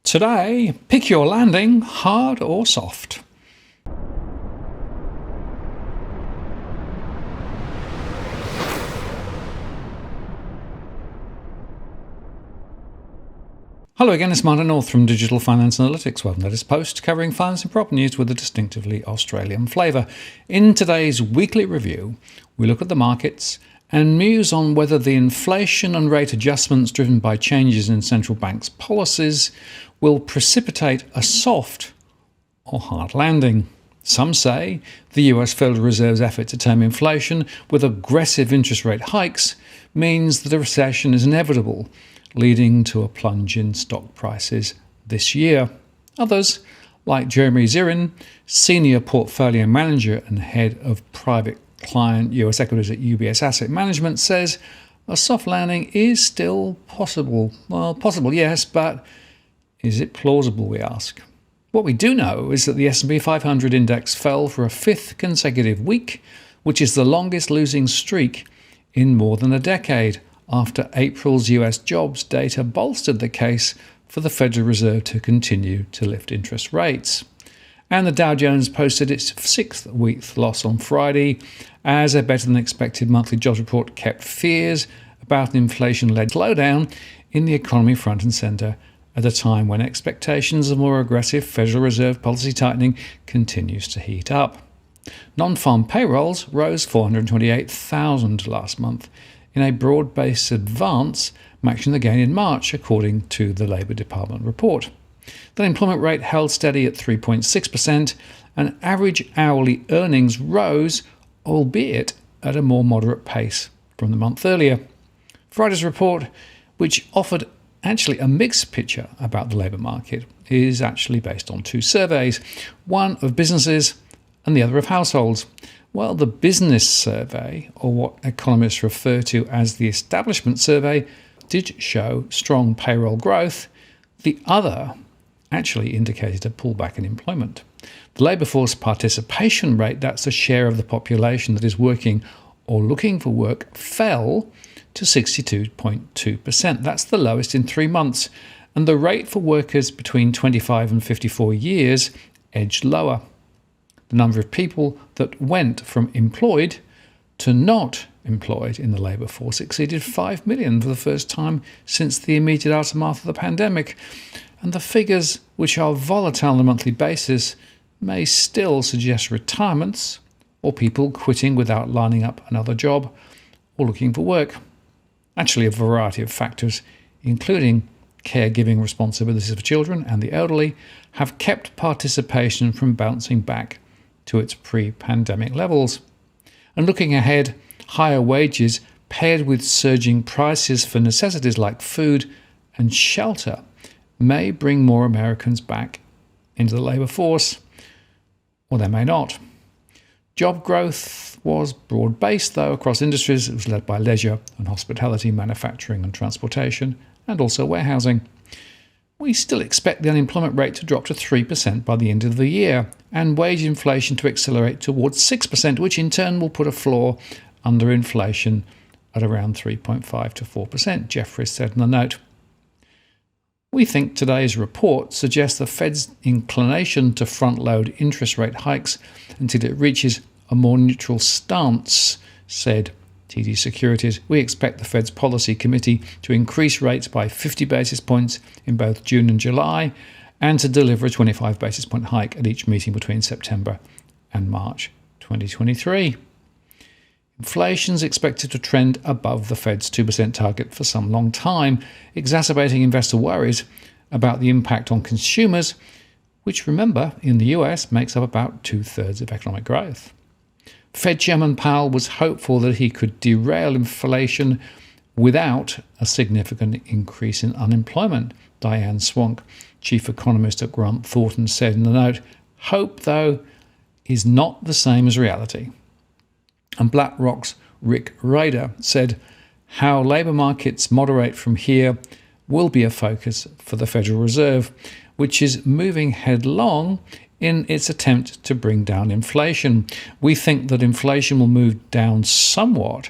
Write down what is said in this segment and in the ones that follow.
Today, pick your landing, hard or soft. Hello again, it's Martin North from Digital Finance Analytics. Welcome to this post covering finance and property news with a distinctively Australian flavour. In today's weekly review, we look at the markets and muse on whether the inflation and rate adjustments driven by changes in central banks' policies will precipitate a soft or hard landing. Some say the US Federal Reserve's effort to tame inflation with aggressive interest rate hikes means that a recession is inevitable, leading to a plunge in stock prices this year. Others, like Jeremy Zirin, Senior Portfolio Manager and Head of Private Client US Equities at UBS Asset Management, says a soft landing is still possible. Well, possible, yes, but is it plausible, we ask? What we do know is that the S&P 500 index fell for a fifth consecutive week, which is the longest losing streak in more than a decade, after April's US jobs data bolstered the case for the Federal Reserve to continue to lift interest rates. And the Dow Jones posted its sixth week loss on Friday, as a better-than-expected monthly jobs report kept fears about an inflation-led slowdown in the economy front and centre at a time when expectations of more aggressive Federal Reserve policy tightening continues to heat up. Non-farm payrolls rose 428,000 last month, in a broad-based advance, matching the gain in March, according to the Labour Department report. The unemployment rate held steady at 3.6%, and average hourly earnings rose, albeit at a more moderate pace from the month earlier. Friday's report, which offered actually a mixed picture about the labour market, is actually based on two surveys, one of businesses and the other of households. Well, the business survey, or what economists refer to as the establishment survey, did show strong payroll growth. The other actually indicated a pullback in employment. The labour force participation rate, that's the share of the population that is working or looking for work, fell to 62.2%. That's the lowest in 3 months. And the rate for workers between 25 and 54 years edged lower. The number of people that went from employed to not employed in the labour force exceeded 5 million for the first time since the immediate aftermath of the pandemic. And the figures, which are volatile on a monthly basis, may still suggest retirements or people quitting without lining up another job or looking for work. Actually, a variety of factors, including caregiving responsibilities for children and the elderly, have kept participation from bouncing back to its pre-pandemic levels. And looking ahead, higher wages paired with surging prices for necessities like food and shelter may bring more Americans back into the labour force, or they may not. Job growth was broad-based, though, across industries. It was led by leisure and hospitality, manufacturing and transportation, and also warehousing. We still expect the unemployment rate to drop to 3% by the end of the year, and wage inflation to accelerate towards 6%, which in turn will put a floor under inflation at around 3.5 to 4%, Jeffries said in a note. We think today's report suggests the Fed's inclination to front-load interest rate hikes until it reaches a more neutral stance, said TD Securities. We expect the Fed's Policy Committee to increase rates by 50 basis points in both June and July, and to deliver a 25 basis point hike at each meeting between September and March 2023. Inflation is expected to trend above the Fed's 2% target for some long time, exacerbating investor worries about the impact on consumers, which, remember, in the US makes up about 2/3 of economic growth. Fed Chairman Powell was hopeful that he could derail inflation without a significant increase in unemployment. Diane Swank, chief economist at Grant Thornton, said in the note, "Hope, though, is not the same as reality." And BlackRock's Rick Ryder said, "How labour markets moderate from here will be a focus for the Federal Reserve, which is moving headlong in its attempt to bring down inflation. We think that inflation will move down somewhat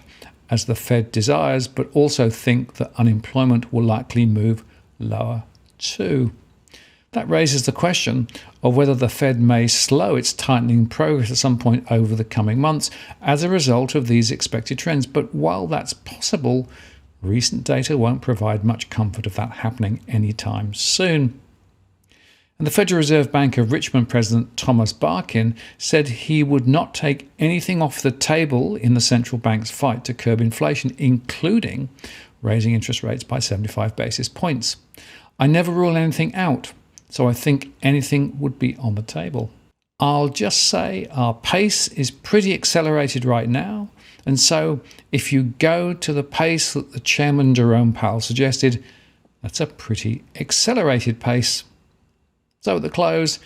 as the Fed desires, but also think that unemployment will likely move lower too." That raises the question of whether the Fed may slow its tightening progress at some point over the coming months as a result of these expected trends. But while that's possible, recent data won't provide much comfort of that happening anytime soon. And the Federal Reserve Bank of Richmond President Thomas Barkin said he would not take anything off the table in the central bank's fight to curb inflation, including raising interest rates by 75 basis points. I never rule anything out, so I think anything would be on the table. I'll just say our pace is pretty accelerated right now, and so if you go to the pace that the chairman Jerome Powell suggested, that's a pretty accelerated pace. So at the close,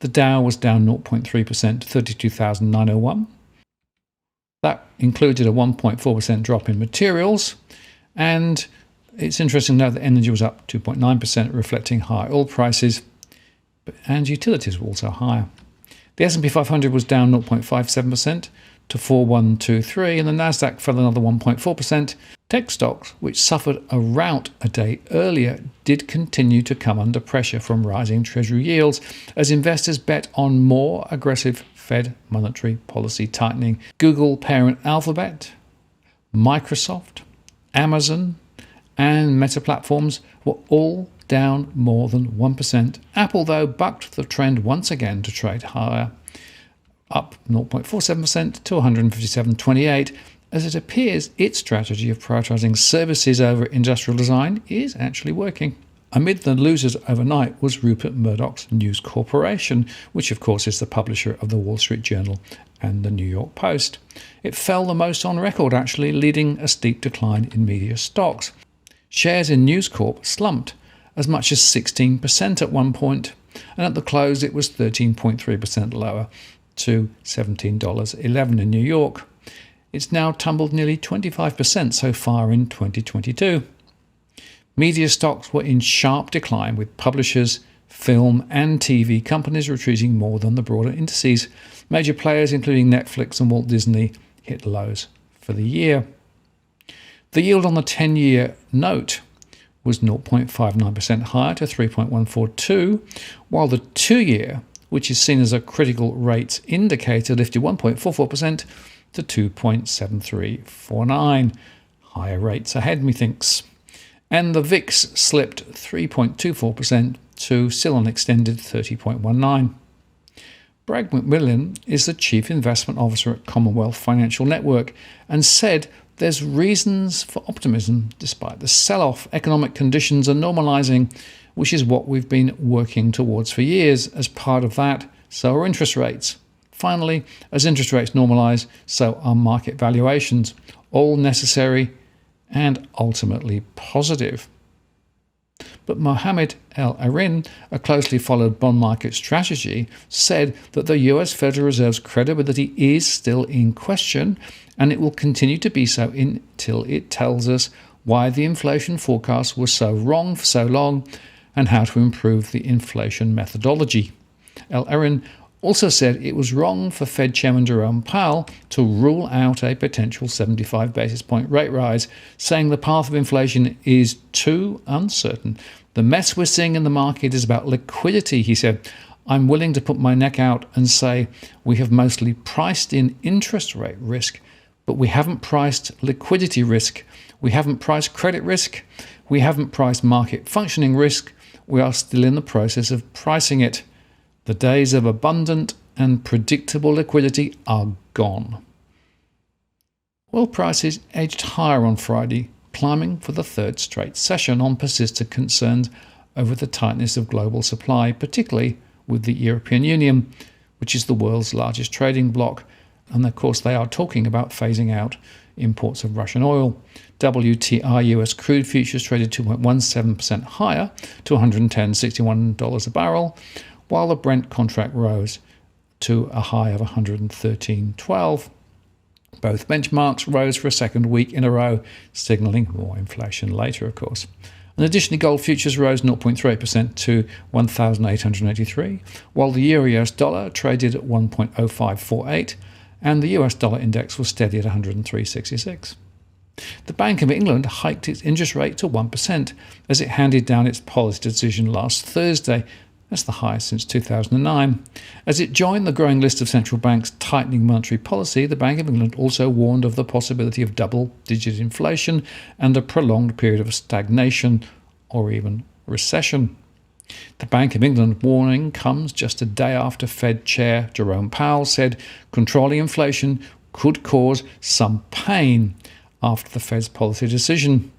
the Dow was down 0.3% to 32,901. That included a 1.4% drop in materials, and it's interesting to note that energy was up 2.9%, reflecting high oil prices, and utilities were also higher. The S&P 500 was down 0.57% to 4123, and the Nasdaq fell another 1.4%. Tech stocks, which suffered a rout a day earlier, did continue to come under pressure from rising Treasury yields as investors bet on more aggressive Fed monetary policy tightening. Google parent Alphabet, Microsoft, Amazon, and Meta platforms were all down more than 1%. Apple, though, bucked the trend once again to trade higher, up 0.47% to 157.28, as it appears its strategy of prioritizing services over industrial design is actually working. Amid the losers overnight was Rupert Murdoch's News Corporation, which of course is the publisher of the Wall Street Journal and the New York Post. It fell the most on record, actually, leading a steep decline in media stocks. Shares in News Corp slumped as much as 16% at one point, and at the close it was 13.3% lower to $17.11 in New York. It's now tumbled nearly 25% so far in 2022. Media stocks were in sharp decline, with publishers, film and TV companies retreating more than the broader indices. Major players including Netflix and Walt Disney hit lows for the year. The yield on the 10-year note was 0.59% higher to 3.142, while the 2-year, which is seen as a critical rates indicator, lifted 1.44% to 2.7349. Higher rates ahead, methinks. And the VIX slipped 3.24% to still an extended 30.19. Bragg McMillan is the Chief Investment Officer at Commonwealth Financial Network and said there's reasons for optimism despite the sell-off. Economic conditions are normalising, which is what we've been working towards for years. As part of that, so are interest rates. Finally, as interest rates normalise, so are market valuations, all necessary and ultimately positive. But Mohammed El-Erin, a closely followed bond market strategy, said that the US Federal Reserve's credibility is still in question, and it will continue to be so until it tells us why the inflation forecasts were so wrong for so long and how to improve the inflation methodology. El-Erin also said it was wrong for Fed Chairman Jerome Powell to rule out a potential 75 basis point rate rise, saying the path of inflation is too uncertain. The mess we're seeing in the market is about liquidity, he said. I'm willing to put my neck out and say we have mostly priced in interest rate risk, but we haven't priced liquidity risk. We haven't priced credit risk. We haven't priced market functioning risk. We are still in the process of pricing it. The days of abundant and predictable liquidity are gone. Oil prices edged higher on Friday, climbing for the third straight session on persistent concerns over the tightness of global supply, particularly with the European Union, which is the world's largest trading bloc. And of course, they are talking about phasing out imports of Russian oil. WTI US crude futures traded 2.17% higher to $110.61 a barrel, while the Brent contract rose to a high of 113.12. Both benchmarks rose for a second week in a row, signalling more inflation later, of course. And additionally, gold futures rose 0.38% to 1,883, while the Euro-US dollar traded at 1.0548, and the US dollar index was steady at 103.66. The Bank of England hiked its interest rate to 1% as it handed down its policy decision last Thursday. That's the highest since 2009. As it joined the growing list of central banks tightening monetary policy, the Bank of England also warned of the possibility of double-digit inflation and a prolonged period of stagnation or even recession. The Bank of England warning comes just a day after Fed Chair Jerome Powell said controlling inflation could cause some pain after the Fed's policy decision.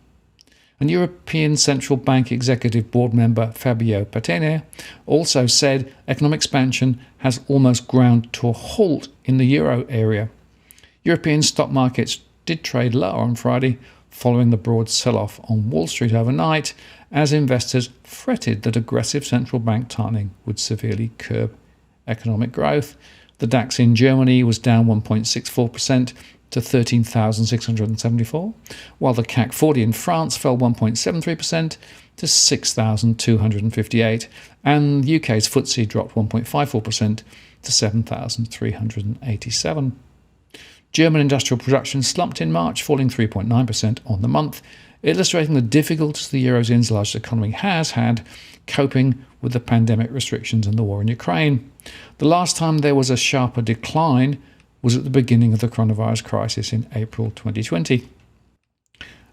And European Central Bank Executive Board member Fabio Paterno also said economic expansion has almost ground to a halt in the euro area. European stock markets did trade lower on Friday following the broad sell-off on Wall Street overnight as investors fretted that aggressive central bank tightening would severely curb economic growth. The DAX in Germany was down 1.64% to 13,674, while the CAC 40 in France fell 1.73% to 6,258, and the UK's FTSE dropped 1.54% to 7,387. German industrial production slumped in March, falling 3.9% on the month, illustrating the difficulties the Eurozone's largest economy has had coping with the pandemic restrictions and the war in Ukraine. The last time there was a sharper decline was at the beginning of the coronavirus crisis in April 2020.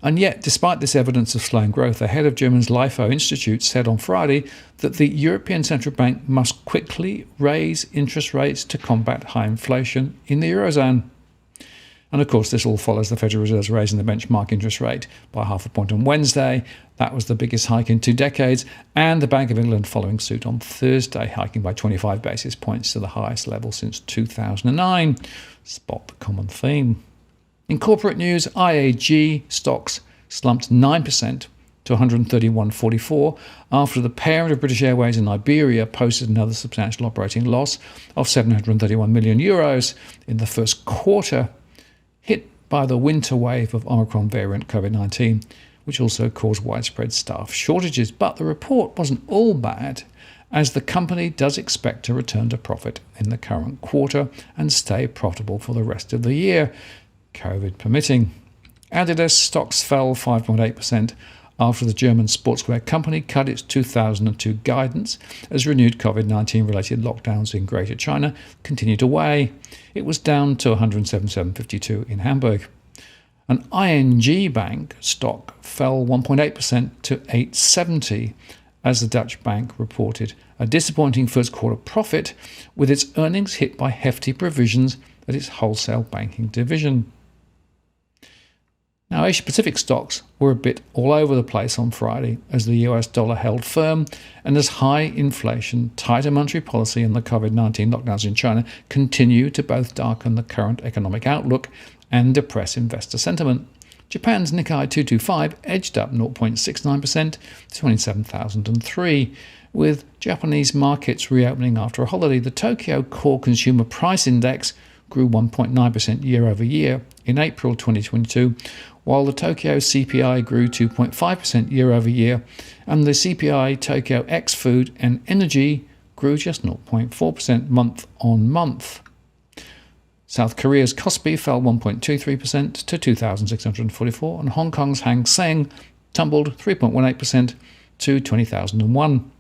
And yet, despite this evidence of slowing growth, the head of Germany's LIFO Institute said on Friday that the European Central Bank must quickly raise interest rates to combat high inflation in the Eurozone. And of course, this all follows the Federal Reserve's raising the benchmark interest rate by 0.5 point on Wednesday. That was the biggest hike in 2 decades. And the Bank of England following suit on Thursday, hiking by 25 basis points to the highest level since 2009. Spot the common theme. In corporate news, IAG stocks slumped 9% to 131.44 after the parent of British Airways and Iberia posted another substantial operating loss of €731 million in the first quarter, hit by the winter wave of Omicron variant COVID-19, which also caused widespread staff shortages. But the report wasn't all bad, as the company does expect to return to profit in the current quarter and stay profitable for the rest of the year, COVID permitting. Adidas stocks fell 5.8% after the German sportswear company cut its 2002 guidance as renewed COVID-19 related lockdowns in Greater China continued to weigh. It was down to 177.52 in Hamburg. An ING Bank stock fell 1.8% to 870 as the Dutch bank reported a disappointing first quarter profit, with its earnings hit by hefty provisions at its wholesale banking division. Now, Asia-Pacific stocks were a bit all over the place on Friday as the US dollar held firm and as high inflation, tighter monetary policy and the COVID-19 lockdowns in China continue to both darken the current economic outlook and depress investor sentiment. Japan's Nikkei 225 edged up 0.69% to 27,003. With Japanese markets reopening after a holiday, the Tokyo Core Consumer Price Index grew 1.9% year over year in April 2022, while the Tokyo CPI grew 2.5% year over year, and the CPI Tokyo ex-food and energy grew just 0.4% month on month. South Korea's Kospi fell 1.23% to 2,644, and Hong Kong's Hang Seng tumbled 3.18% to 20,001.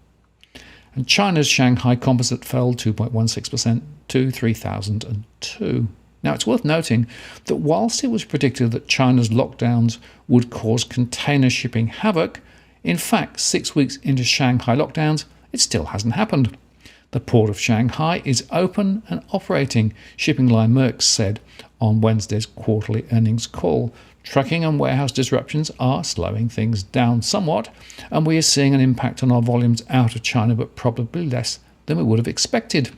And China's Shanghai Composite fell 2.16% to 3,002. Now, it's worth noting that whilst it was predicted that China's lockdowns would cause container shipping havoc, in fact, 6 weeks into Shanghai lockdowns, it still hasn't happened. The port of Shanghai is open and operating, shipping line Maersk said on Wednesday's quarterly earnings call. Trucking and warehouse disruptions are slowing things down somewhat, and we are seeing an impact on our volumes out of China, but probably less than we would have expected.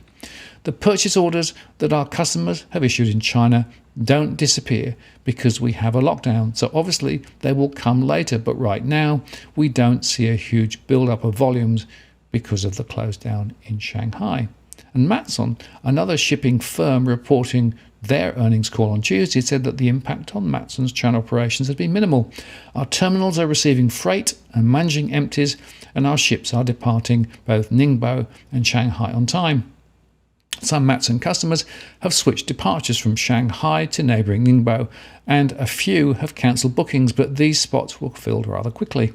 The purchase orders that our customers have issued in China don't disappear because we have a lockdown, so obviously they will come later, but right now we don't see a huge build-up of volumes because of the close down in Shanghai. And Matson, another shipping firm reporting their earnings call on Tuesday, said that the impact on Matson's China operations has been minimal. Our terminals are receiving freight and managing empties, and our ships are departing both Ningbo and Shanghai on time. Some Matson customers have switched departures from Shanghai to neighbouring Ningbo, and a few have cancelled bookings, but these spots were filled rather quickly.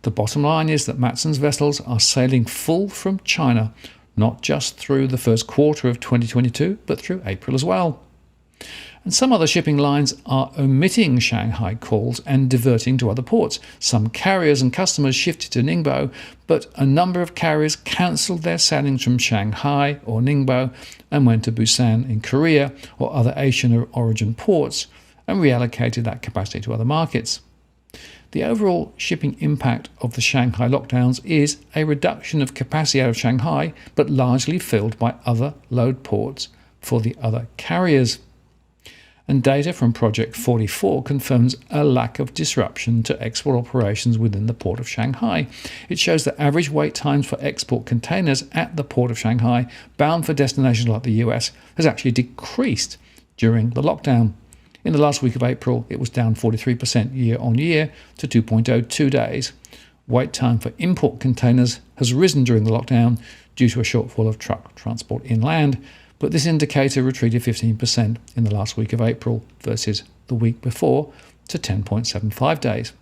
The bottom line is that Matson's vessels are sailing full from China, not just through the first quarter of 2022, but through April as well. And some other shipping lines are omitting Shanghai calls and diverting to other ports. Some carriers and customers shifted to Ningbo, but a number of carriers cancelled their sailings from Shanghai or Ningbo and went to Busan in Korea or other Asian origin ports and reallocated that capacity to other markets. The overall shipping impact of the Shanghai lockdowns is a reduction of capacity out of Shanghai, but largely filled by other load ports for the other carriers. And data from Project 44 confirms a lack of disruption to export operations within the port of Shanghai. It shows that average wait times for export containers at the port of Shanghai, bound for destinations like the US, has actually decreased during the lockdown. In the last week of April, it was down 43% year on year to 2.02 days. Wait time for import containers has risen during the lockdown due to a shortfall of truck transport inland, but this indicator retreated 15% in the last week of April versus the week before to 10.75 days.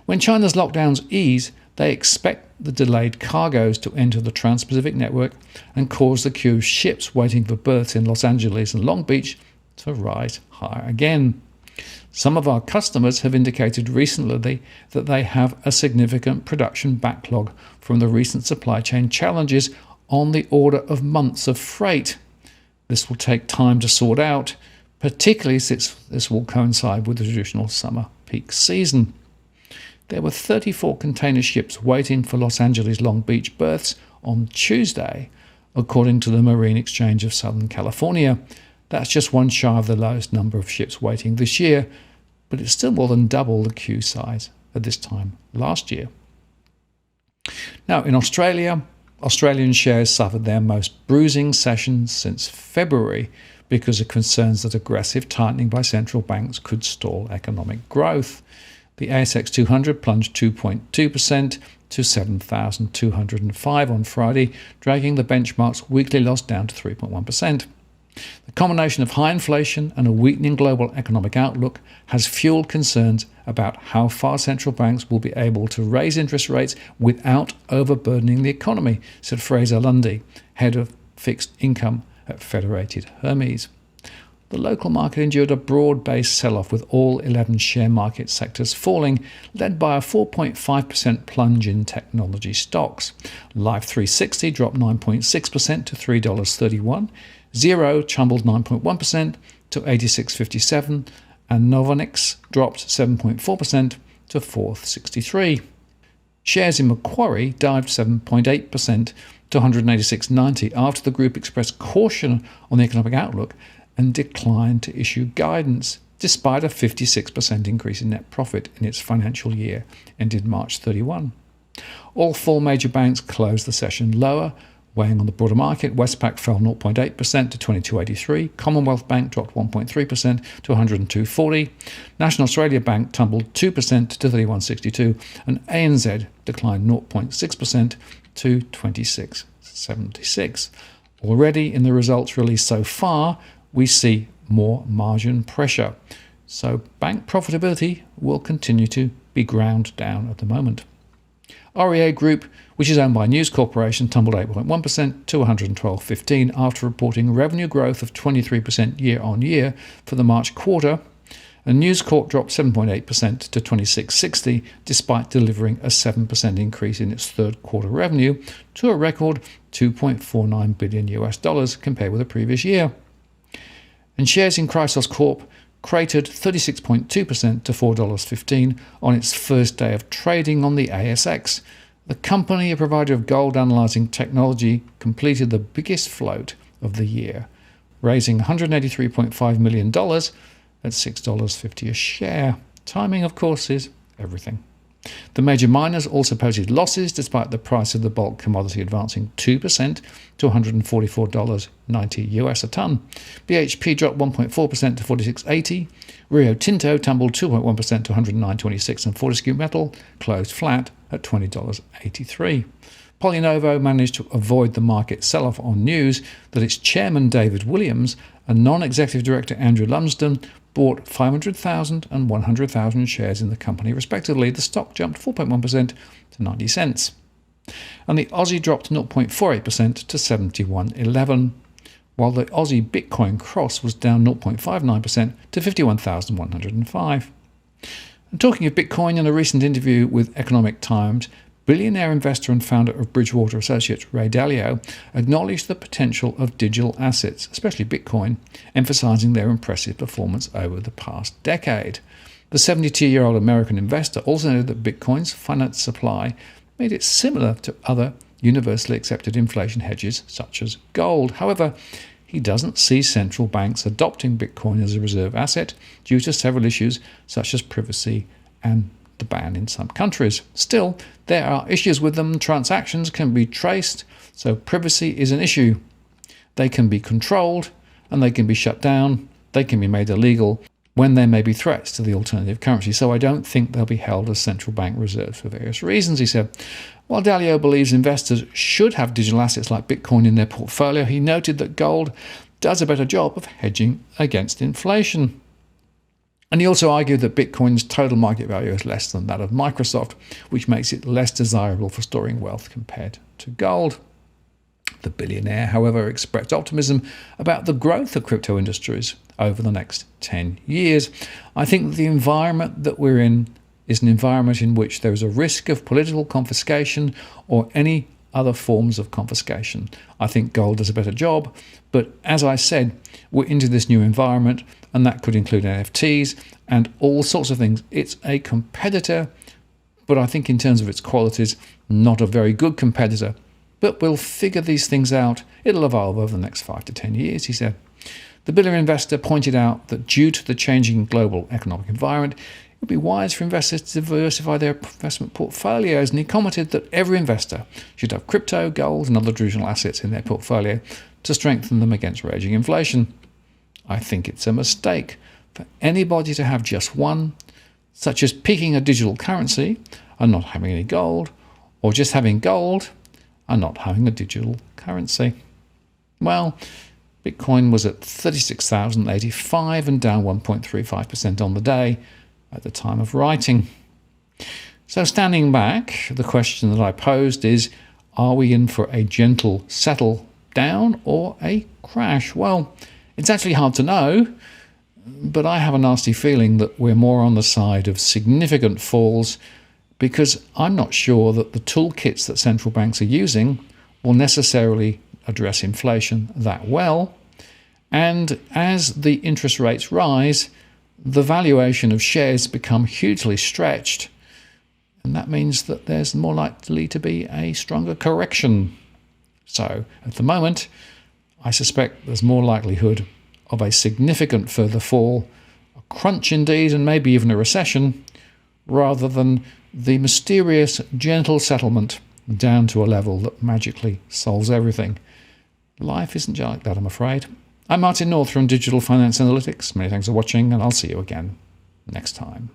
When China's lockdowns ease, they expect the delayed cargoes to enter the Trans-Pacific network and cause the queue of ships waiting for berths in Los Angeles and Long Beach to rise higher again. Some of our customers have indicated recently that they have a significant production backlog from the recent supply chain challenges on the order of months of freight. This will take time to sort out, particularly since this will coincide with the traditional summer peak season. There were 34 container ships waiting for Los Angeles Long Beach berths on Tuesday, according to the Marine Exchange of Southern California. That's just one shy of the lowest number of ships waiting this year, but it's still more than double the queue size at this time last year. Now, in Australia, Australian shares suffered their most bruising session since February because of concerns that aggressive tightening by central banks could stall economic growth. The ASX 200 plunged 2.2% to 7,205 on Friday, dragging the benchmark's weekly loss down to 3.1%. The combination of high inflation and a weakening global economic outlook has fueled concerns about how far central banks will be able to raise interest rates without overburdening the economy, said Fraser Lundy, head of fixed income at Federated Hermes. The local market endured a broad-based sell-off with all 11 share market sectors falling, led by a 4.5% plunge in technology stocks. Life 360 dropped 9.6% to $3.31. Xero tumbled 9.1% to 86.57, and Novonix dropped 7.4% to 463. Shares in Macquarie dived 7.8% to 186.90 after the group expressed caution on the economic outlook and declined to issue guidance, despite a 56% increase in net profit in its financial year ended March 31. All four major banks closed the session lower, weighing on the broader market. Westpac fell 0.8% to 22.83. Commonwealth Bank dropped 1.3% to 102.40. National Australia Bank tumbled 2% to 31.62. And ANZ declined 0.6% to 26.76. Already in the results released so far, we see more margin pressure. So bank profitability will continue to be ground down at the moment. REA Group, which is owned by News Corporation, tumbled 8.1% to 112.15 after reporting revenue growth of 23% year on year for the March quarter. And News Corp dropped 7.8% to 26.60 despite delivering a 7% increase in its third quarter revenue to a record $2.49 billion compared with the previous year. And shares in Chrysos Corp cratered 36.2% to $4.15 on its first day of trading on the ASX. The company, a provider of gold analyzing technology, completed the biggest float of the year, raising $183.5 million at $6.50 a share. Timing, of course, is everything. The major miners also posted losses despite the price of the bulk commodity advancing 2% to $144.90 a tonne. BHP dropped 1.4% to 46.80. Rio Tinto tumbled 2.1% to 109.26, and Fortescue Metal closed flat at $20.83. Polynovo managed to avoid the market sell-off on news that its chairman David Williams and non-executive director Andrew Lumsden bought 500,000 and 100,000 shares in the company respectively. The stock jumped 4.1% to 90 cents. And the Aussie dropped 0.48% to 71.11, while the Aussie Bitcoin cross was down 0.59% to 51,105. And talking of Bitcoin, in a recent interview with Economic Times, billionaire investor and founder of Bridgewater Associates Ray Dalio acknowledged the potential of digital assets, especially Bitcoin, emphasizing their impressive performance over the past decade. The 72-year-old American investor also noted that Bitcoin's finite supply made it similar to other universally accepted inflation hedges such as gold. However, he doesn't see central banks adopting Bitcoin as a reserve asset due to several issues such as privacy and the ban in some countries. Still, there are issues with them. Transactions can be traced, so privacy is an issue. They can be controlled and they can be shut down. They can be made illegal when there may be threats to the alternative currency. So I don't think they'll be held as central bank reserves for various reasons, he said. While Dalio believes investors should have digital assets like Bitcoin in their portfolio, he noted that gold does a better job of hedging against inflation. And he also argued that Bitcoin's total market value is less than that of Microsoft, which makes it less desirable for storing wealth compared to gold. The billionaire, however, expressed optimism about the growth of crypto industries over the next 10 years. I think that the environment that we're in is an environment in which there is a risk of political confiscation or any other forms of confiscation. I think gold does a better job, but as I said, we're into this new environment, and that could include NFTs and all sorts of things. It's a competitor, but I think in terms of its qualities, not a very good competitor. But we'll figure these things out. It'll evolve over the next 5 to 10 years, he said. The billionaire investor pointed out that due to the changing global economic environment, it would be wise for investors to diversify their investment portfolios, and he commented that every investor should have crypto, gold, and other digital assets in their portfolio to strengthen them against raging inflation. I think it's a mistake for anybody to have just one, such as picking a digital currency and not having any gold, or just having gold and not having a digital currency. Well, Bitcoin was at 36,085 and down 1.35% on the day at the time of writing. So standing back, the question that I posed is, are we in for a gentle settle down or a crash? Well, it's actually hard to know, but I have a nasty feeling that we're more on the side of significant falls, because I'm not sure that the toolkits that central banks are using will necessarily address inflation that well. And as the interest rates rise, the valuation of shares become hugely stretched. And that means that there's more likely to be a stronger correction. So at the moment, I suspect there's more likelihood of a significant further fall, a crunch indeed, and maybe even a recession, rather than the mysterious gentle settlement down to a level that magically solves everything. Life isn't like that, I'm afraid. I'm Martin North from Digital Finance Analytics. Many thanks for watching, and I'll see you again next time.